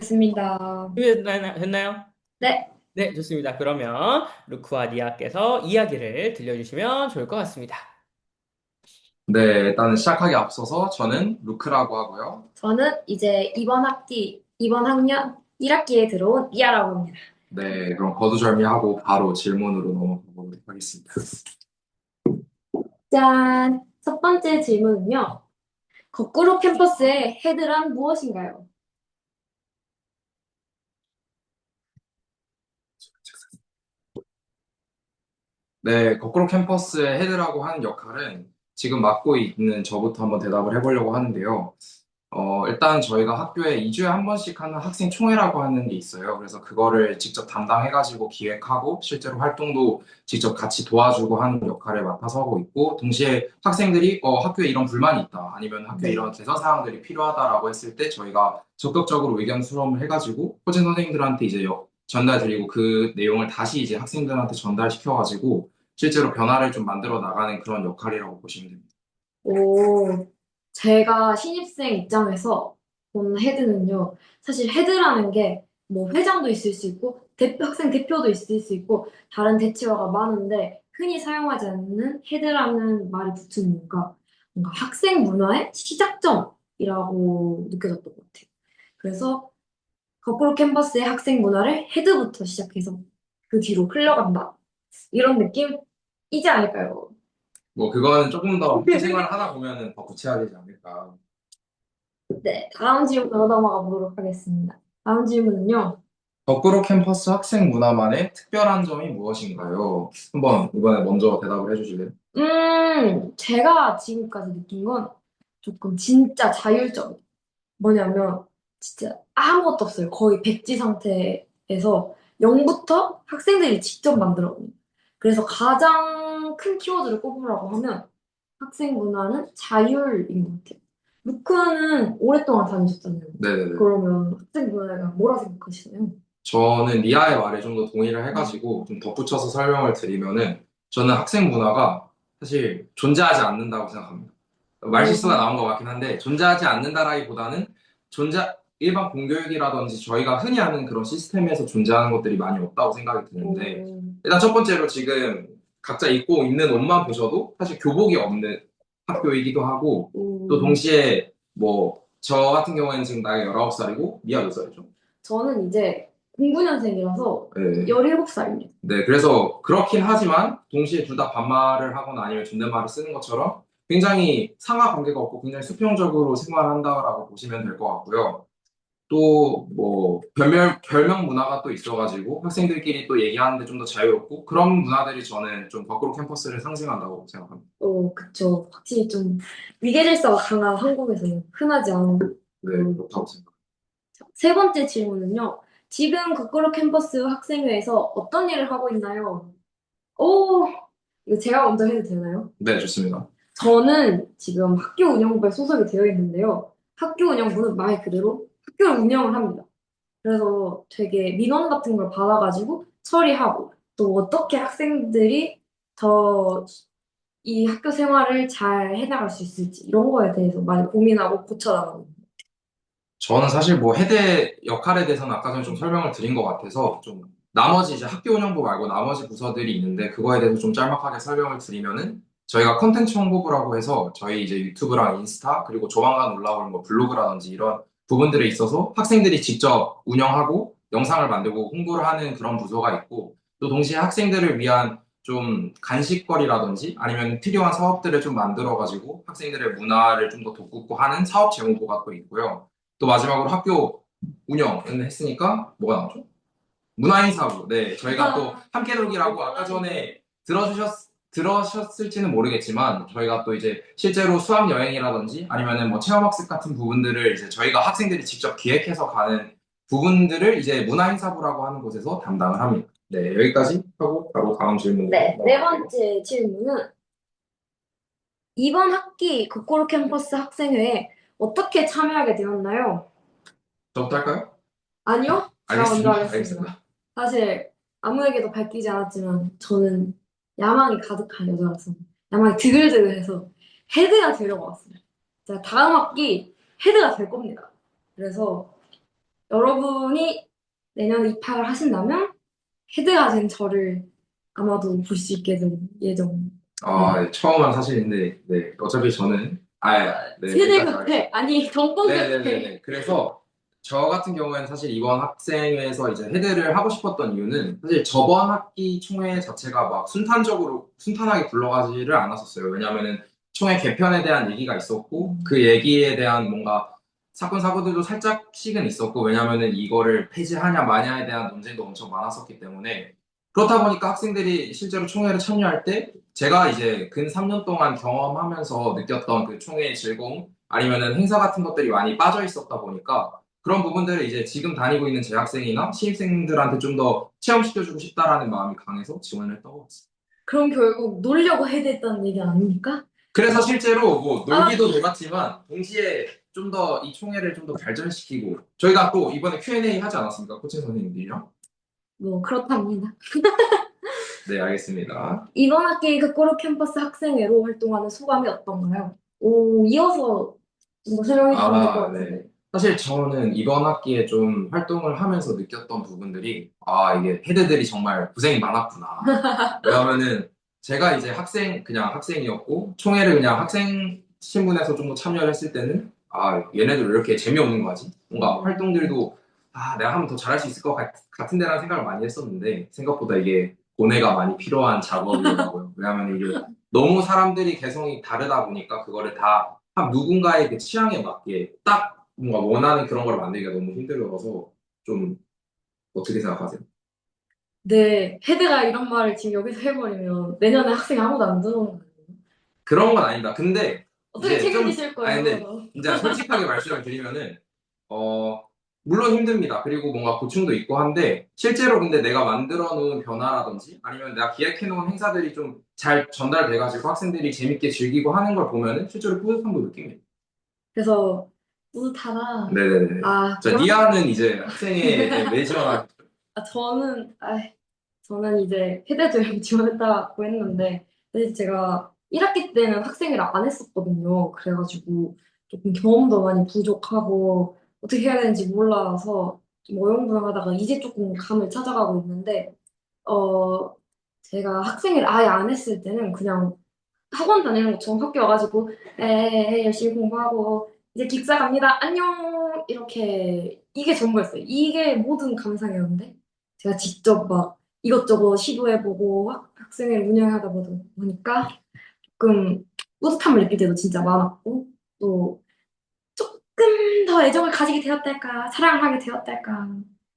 됐습니다. 준비됐나요? 네, 네, 좋습니다. 그러면 루크와 니아께서 이야기를 들려주시면 좋을 것 같습니다. 네, 일단 시작하기 앞서서 저는 루크라고 하고요. 저는 이제 이번 학년 1학기에 들어온 이하라고 합니다. 네, 그럼 거두절미하고 바로 질문으로 넘어가 보도록 하겠습니다. 짠! 첫 번째 질문은요. 거꾸로 캠퍼스의 헤드란 무엇인가요? 네, 거꾸로 캠퍼스의 헤드라고 하는 역할은 지금 맡고 있는 저부터 한번 대답을 해보려고 하는데요. 일단 저희가 학교에 2주에 한 번씩 하는 학생 총회라고 하는 게 있어요. 그래서 그거를 직접 담당해가지고 기획하고 실제로 활동도 직접 같이 도와주고 하는 역할을 맡아서 하고 있고, 동시에 학생들이 학교에 이런 불만이 있다, 아니면 학교에 네. 이런 개선 사항들이 필요하다라고 했을 때 저희가 적극적으로 의견 수렴을 해가지고 호진 선생님들한테 이제 전달드리고 그 내용을 다시 이제 학생들한테 전달시켜가지고 실제로 변화를 좀 만들어 나가는 그런 역할이라고 보시면 됩니다. 오, 제가 신입생 입장에서 본 헤드는요. 사실 헤드라는 게 뭐 회장도 있을 수 있고 학생 대표도 있을 수 있고 다른 대체어가 많은데 흔히 사용하지 않는 헤드라는 말이 붙은 이유가 뭔가 학생 문화의 시작점이라고 느껴졌던 것 같아요. 그래서 거꾸로 캠퍼스의 학생 문화를 헤드부터 시작해서 그 뒤로 흘러간다. 이런 느낌이지 않을까요? 뭐 그거는 조금 더 학교 생활을 하다 보면은 더 구체화되지 않을까. 네, 다음 질문으로 넘어가 보도록 하겠습니다. 다음 질문은요. 거꾸로 캠퍼스 학생 문화만의 특별한 점이 무엇인가요? 한번 이번에 먼저 대답을 해주실래요? 제가 지금까지 느낀 건 조금 진짜 자율적. 뭐냐면, 진짜 아무것도 없어요. 거의 백지 상태에서 0부터 학생들이 직접 만들어요. 그래서 가장 큰 키워드를 꼽으라고 하면 학생 문화는 자율인 것 같아요. 루크는 오랫동안 다니셨잖아요. 네네네. 그러면 학생 문화가 뭐라 생각하시나요? 저는 리아의 말에 좀 더 동의를 해가지고 좀 덧붙여서 설명을 드리면은 저는 학생 문화가 사실 존재하지 않는다고 생각합니다. 말실수가 오, 나온 것 같긴 한데 존재하지 않는다라기보다는 일반 공교육이라든지 저희가 흔히 아는 그런 시스템에서 존재하는 것들이 많이 없다고 생각이 드는데, 오, 일단 첫 번째로 지금 각자 입고 있는 옷만 보셔도 사실 교복이 없는 학교이기도 하고, 또 오. 동시에 뭐 저 같은 경우에는 지금 나이가 19살이고 미아 몇 살이죠? 저는 이제 09년생이라서 네. 17살입니다. 네, 그래서 그렇긴 하지만 동시에 둘 다 반말을 하거나 아니면 존댓말을 쓰는 것처럼 굉장히 상하 관계가 없고 굉장히 수평적으로 생활한다라고 보시면 될 것 같고요. 또 뭐 별명 문화가 또 있어가지고 학생들끼리 또 얘기하는데 좀 더 자유롭고 그런 문화들이 저는 좀 거꾸로 캠퍼스를 상징한다고 생각합니다. 그쵸. 확실히 좀 위계질서가 강한 한국에서는 흔하지 않은 네, 그런 그렇다고 느낌. 생각합니다. 세 번째 질문은요. 지금 거꾸로 캠퍼스 학생회에서 어떤 일을 하고 있나요? 오, 이거 제가 먼저 해도 되나요? 네, 좋습니다. 저는 지금 학교 운영부에 소속이 되어 있는데요. 학교 운영부는 말 그대로 학교를 운영을 합니다. 그래서 되게 민원 같은 걸 받아가지고 처리하고 또 어떻게 학생들이 더 이 학교 생활을 잘 해나갈 수 있을지 이런 거에 대해서 많이 고민하고 고쳐나가는. 저는 사실 뭐 해대 역할에 대해서는 아까 전에 좀 설명을 드린 것 같아서 좀 나머지 이제 학교 운영부 말고 나머지 부서들이 있는데 그거에 대해서 좀 짤막하게 설명을 드리면은 저희가 컨텐츠 홍보부라고 해서 저희 이제 유튜브랑 인스타 그리고 조만간 올라올 뭐 블로그라든지 이런 부분들에 있어서 학생들이 직접 운영하고 영상을 만들고 홍보를 하는 그런 부서가 있고, 또 동시에 학생들을 위한 좀 간식거리라든지 아니면 필요한 사업들을 좀 만들어가지고 학생들의 문화를 좀 더 돋구고 하는 사업 제공부가 또 있고요. 또 마지막으로 학교 운영을 했으니까 뭐가 나오죠? 문화인사부. 네, 저희가 또 함께 놀기라고 아까 전에 들으셨을지는 모르겠지만 저희가 또 이제 실제로 수학 여행이라든지 아니면은 뭐 체험학습 같은 부분들을 이제 저희가 학생들이 직접 기획해서 가는 부분들을 이제 문화인사부라고 하는 곳에서 담당을 합니다. 네, 여기까지 하고 바로 다음 질문으로 네, 네 넘어갈게요. 번째 질문은 이번 학기 거꾸로 캠퍼스 학생회에 어떻게 참여하게 되었나요? 저부터 할까요? 아니요, 제가 먼저 알겠습니다. 하겠습니다. 알겠습니다. 사실 아무에게도 밝히지 않았지만 저는 야망이 가득한 여자라서 야망이 드글드글해서 헤드가 되려고 왔어요. 제가 다음 학기 헤드가 될 겁니다. 그래서 여러분이 내년에 입학을 하신다면 헤드가 된 저를 아마도 볼 수 있게 될 예정. 네, 처음 한 사실인데, 네, 어차피 저는, 네, 세대 여기까지 교체 아니 정권 교체. 네네네. 그래서 저 같은 경우에는 사실 이번 학생회에서 이제 헤드를 하고 싶었던 이유는 사실 저번 학기 총회 자체가 막 순탄하게 굴러가지를 않았었어요. 왜냐하면은 총회 개편에 대한 얘기가 있었고 그 얘기에 대한 뭔가 사건 사고들도 살짝씩은 있었고 왜냐하면은 이거를 폐지하냐 마냐에 대한 논쟁도 엄청 많았었기 때문에 그렇다 보니까 학생들이 실제로 총회를 참여할 때 제가 이제 근 3년 동안 경험하면서 느꼈던 그 총회의 즐거움 아니면은 행사 같은 것들이 많이 빠져 있었다 보니까 그런 부분들을 이제 지금 다니고 있는 재학생이나 신입생들한테 좀 더 체험시켜주고 싶다라는 마음이 강해서 지원을 했던 것 같습니다. 그럼 결국 놀려고 헤드했다는 얘기 아닙니까? 그래서 실제로 뭐 아, 놀기도 놀았지만 동시에 좀 더 이 총회를 좀 더 발전시키고 저희가 또 이번에 Q&A 하지 않았습니까? 코칭 선생님들이랑? 뭐 그렇답니다. 네, 알겠습니다. 이번 학기 거꾸로 캠퍼스 학생회로 활동하는 소감이 어떤가요? 오, 이어서 뭐 설명해 주시면 될 것 네. 같은데. 사실 저는 이번 학기에 좀 활동을 하면서 느꼈던 부분들이, 이게 헤드들이 정말 고생이 많았구나. 왜냐면은 제가 이제 그냥 학생이었고, 총회를 그냥 학생 신분에서 좀 더 참여를 했을 때는, 얘네들 왜 이렇게 재미없는 거지? 뭔가 활동들도, 내가 하면 더 잘할 수 있을 것 같은데라는 생각을 많이 했었는데, 생각보다 이게 고뇌가 많이 필요한 작업이더라고요. 왜냐면 이게 너무 사람들이 개성이 다르다 보니까 그거를 다 누군가의 그 취향에 맞게 딱 뭔가 원하는 그런 걸 만들기가 너무 힘들어서 좀 어떻게 생각하세요? 네, 헤드가 이런 말을 지금 여기서 해버리면 내년에 학생 아무도 안 들어오는 거예요. 그런 건 아닙니다. 근데 어떻게 이제 좀 책임지실 근데 거예요? 이제 솔직하게 말씀을 드리면은 어 물론 힘듭니다. 그리고 뭔가 고충도 있고 한데 실제로 근데 내가 만들어 놓은 변화라든지 아니면 내가 기획해 놓은 행사들이 좀 잘 전달돼 가지고 학생들이 재밌게 즐기고 하는 걸 보면은 실제로 뿌듯함도 느낍니다. 그래서 뿌듯하다. 네네네. 자, 그럼 니아는 이제 학생회에 왜 지원하 저는 이제 헤드도 지원했다고 했는데 사실 제가 1학기 때는 학생회를 안 했었거든요. 그래가지고 조금 경험도 많이 부족하고 어떻게 해야 되는지 몰라서 좀 어영부영하다가 이제 조금 감을 찾아가고 있는데 어 제가 학생회를 아예 안 했을 때는 그냥 학원 다니는 것처럼 학교 와가지고 열심히 공부하고 이제 기숙사 갑니다. 안녕 이렇게 이게 전부였어요. 이게 모든 감상이었는데 제가 직접 막 이것저것 시도해보고 학생회를 운영하다 보니까 조금 뿌듯함을 느낄 때도 진짜 많았고 또 조금 더 애정을 가지게 되었달까 사랑을 하게 되었달까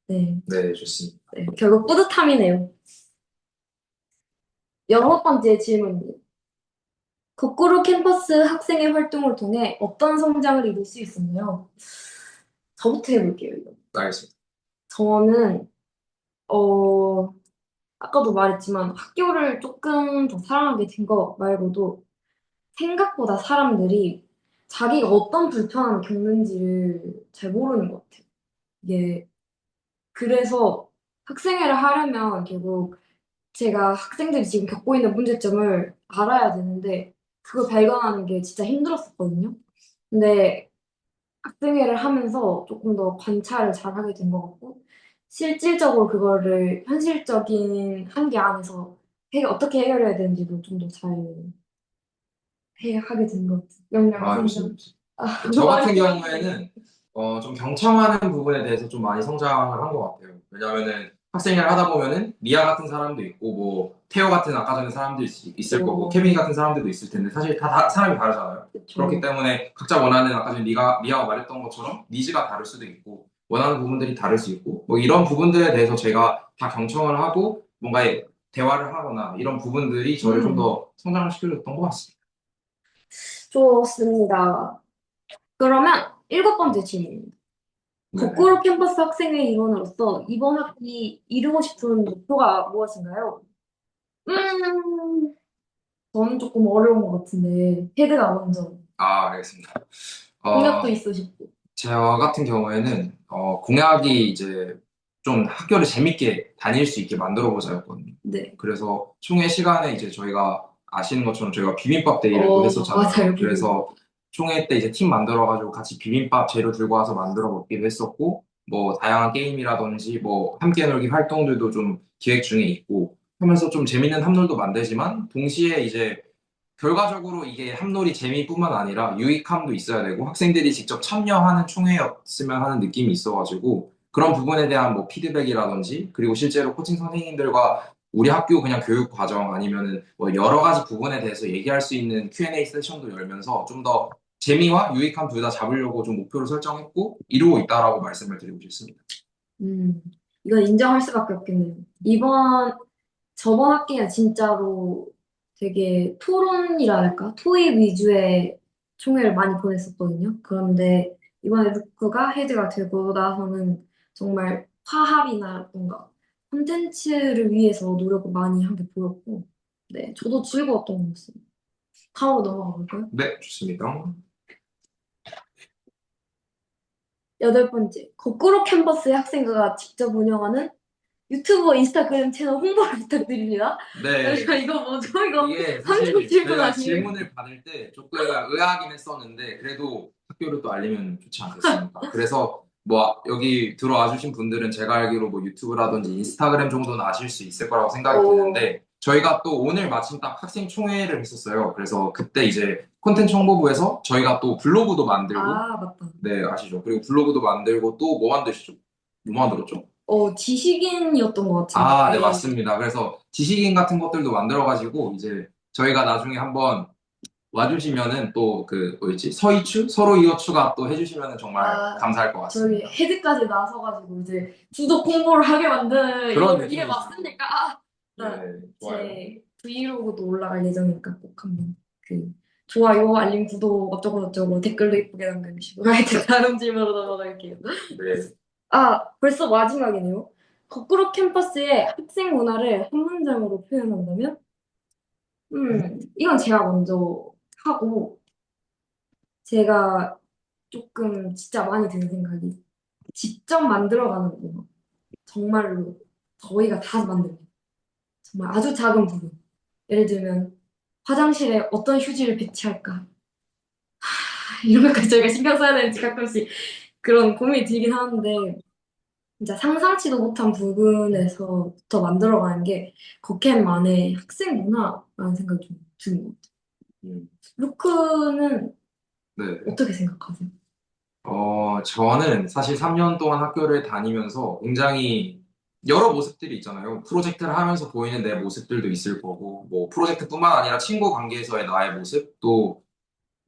네, 네, 좋습니다. 네 결국 뿌듯함이네요. 6번째 질문입니다. 거꾸로 캠퍼스 학생회 활동을 통해 어떤 성장을 이룰 수 있었나요? 저부터 해볼게요, 이거. 알겠습니다. 저는, 어, 아까도 말했지만 학교를 조금 더 사랑하게 된 거 말고도 생각보다 사람들이 자기가 어떤 불편함을 겪는지를 잘 모르는 것 같아요. 이게, 그래서 학생회를 하려면 결국 제가 학생들이 지금 겪고 있는 문제점을 알아야 되는데 그걸 발견하는 게 진짜 힘들었었거든요. 근데 학생회를 하면서 조금 더 관찰을 잘 하게 된 것 같고, 실질적으로 그거를 현실적인 한계 안에서 어떻게 해결해야 되는지도 좀 더 잘 하게 된 것 같아요. 역량 성장. 좋습니다. 저 같은 말이 경우에는 좀 경청하는 부분에 대해서 좀 많이 성장을 한 것 같아요. 왜냐하면은 학생회를 하다 보면은 리아 같은 사람도 있고 뭐 태호 같은 아까 전에 사람도 있을 거고 케빈 같은 사람들도 있을 텐데 사실 다 사람이 다르잖아요. 그렇기 때문에 각자 원하는 아까 전에 리아가 말했던 것처럼 니즈가 다를 수도 있고 원하는 부분들이 다를 수 있고 뭐 이런 부분들에 대해서 제가 다 경청을 하고 뭔가 대화를 하거나 이런 부분들이 저를 좀 더 성장을 시켜줬던 것 같습니다. 좋습니다. 그러면 7번째 질문입니다. 네네. 거꾸로 캠퍼스 학생회 일원으로서 이번 학기 이루고 싶은 목표가 무엇인가요? 음, 저는 조금 어려운 것 같은데 헤드가 먼저 알겠습니다. 공약도 어, 있으시고 저 같은 경우에는 공약이 이제 좀 학교를 재밌게 다닐 수 있게 만들어 보자였거든요. 네. 그래서 총회 시간에 이제 저희가 아시는 것처럼 저희가 비빔밥 데이를 또 했었잖아요. 맞아요. 그래서 총회 때 이제 팀 만들어 가지고 같이 비빔밥 재료 들고 와서 만들어 먹기도 했었고 뭐 다양한 게임이라든지 뭐 함께 놀기 활동들도 좀 기획 중에 있고 하면서 좀 재밌는 함놀도 만들지만 동시에 이제 결과적으로 이게 함놀이 재미뿐만 아니라 유익함도 있어야 되고 학생들이 직접 참여하는 총회였으면 하는 느낌이 있어가지고 그런 부분에 대한 뭐 피드백이라든지 그리고 실제로 코칭 선생님들과 우리 학교 그냥 교육 과정 아니면은 뭐 여러 가지 부분에 대해서 얘기할 수 있는 Q&A 세션도 열면서 좀 더 재미와 유익함 둘 다 잡으려고 좀 목표를 설정했고 이루고 있다라고 말씀을 드리고 싶습니다. 음, 이건 인정할 수밖에 없겠네요. 저번 학기는 진짜로 되게 토론이라 할까? 토익 위주의 총회를 많이 보냈었거든요. 그런데 이번에 루크가 헤드가 되고 나서는 정말 화합이나 뭔가 콘텐츠를 위해서 노력을 많이 한 게 보였고, 네, 저도 즐거웠던 것 같습니다. 다음으로 넘어가 볼까요? 네, 좋습니다. 여덟 번째, 거꾸로 캔버스의 학생가가 직접 운영하는 유튜브, 인스타그램 채널 홍보를 부탁드립니다. 네, 이거 뭐죠? 이거 이게 상품 사실 질문 저희가 아니에요? 질문을 받을 때 조금 의아하긴 했었는데 그래도 학교를 또 알리면 좋지 않겠습니까? 그래서 뭐 여기 들어와 주신 분들은 제가 알기로 뭐 유튜브라든지 인스타그램 정도는 아실 수 있을 거라고 생각이 오. 드는데 저희가 또 오늘 마침 딱 학생 총회를 했었어요. 그래서 그때 이제 콘텐츠 홍보부에서 저희가 또 블로그도 만들고 아, 맞다. 네 아시죠? 그리고 블로그도 만들고 또 뭐 만드시죠? 뭐 만들었죠? 지식인이었던 것 같은데. 아, 네, 맞습니다. 그래서 지식인 같은 것들도 만들어가지고, 이제 저희가 나중에 한번 와주시면은 또 그, 뭐였지? 서이추? 서로 이어추가 또 해주시면은 정말 아, 감사할 것 저희 같습니다. 헤드까지 나서가지고 이제 구독 홍보를 하게 만드는 그런 이게 느낌이죠. 맞습니까? 아, 네, 좋아요. 제 브이로그도 올라갈 예정이니까 꼭 한번 그 좋아요, 알림, 구독 어쩌고 저쩌고 댓글도 이쁘게 남겨주시고 하여튼 다음 질문으로 넘어갈게요. 네. 벌써 마지막이네요. 거꾸로 캠퍼스의 학생 문화를 한 문장으로 표현한다면? 이건 제가 먼저 하고 제가 조금 진짜 많이 드는 생각이 직접 만들어가는 거. 정말로 저희가 다 만듭니다. 정말 아주 작은 부분. 예를 들면 화장실에 어떤 휴지를 배치할까? 이런 것까지 저희가 신경 써야 되는지 가끔씩 그런 고민이 들긴 하는데 진짜 상상치도 못한 부분에서부터 만들어가는 게 거캔만의 학생 문화라는 생각이 좀 드는 것 같아요. 음, 루크는 네. 어떻게 생각하세요? 저는 사실 3년 동안 학교를 다니면서 굉장히 여러 모습들이 있잖아요. 프로젝트를 하면서 보이는 내 모습들도 있을 거고, 뭐, 프로젝트뿐만 아니라 친구 관계에서의 나의 모습, 또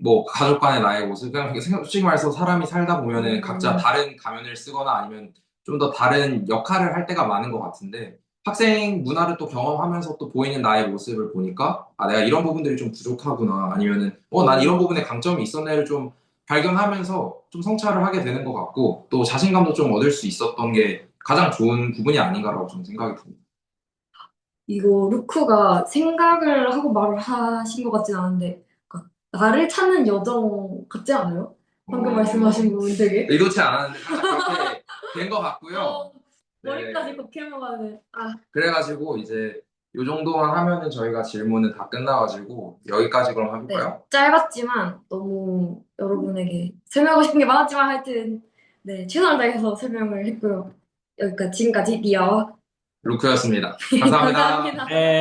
뭐 가족 간의 나의 모습 그냥 솔직히 말해서 사람이 살다 보면은 각자 음, 다른 가면을 쓰거나 아니면 좀 더 다른 역할을 할 때가 많은 것 같은데 학생 문화를 또 경험하면서 또 보이는 나의 모습을 보니까 아 내가 이런 부분들이 좀 부족하구나 아니면은 난 이런 부분에 강점이 있었네를 좀 발견하면서 좀 성찰을 하게 되는 것 같고 또 자신감도 좀 얻을 수 있었던 게 가장 좋은 부분이 아닌가라고 저는 생각이 듭니다. 이거 루크가 생각을 하고 말을 하신 것 같진 않은데 그러니까 나를 찾는 여정 같지 않아요? 방금 말씀하신 부분 되게 의도치 않았는데 살짝 그렇게 된 것 같고요. 어, 네. 머리까지 걷게먹하는 그래가지고 이제 요 정도만 하면은 저희가 질문은 다 끝나가지고 여기까지 그럼 네, 해볼까요? 짧았지만 너무 여러분에게 설명하고 싶은 게 많았지만 하여튼 네, 최선을 다해서 설명을 했고요. 여기까지 지금까지 미아와 루크였습니다. 감사합니다. 감사합니다. 네.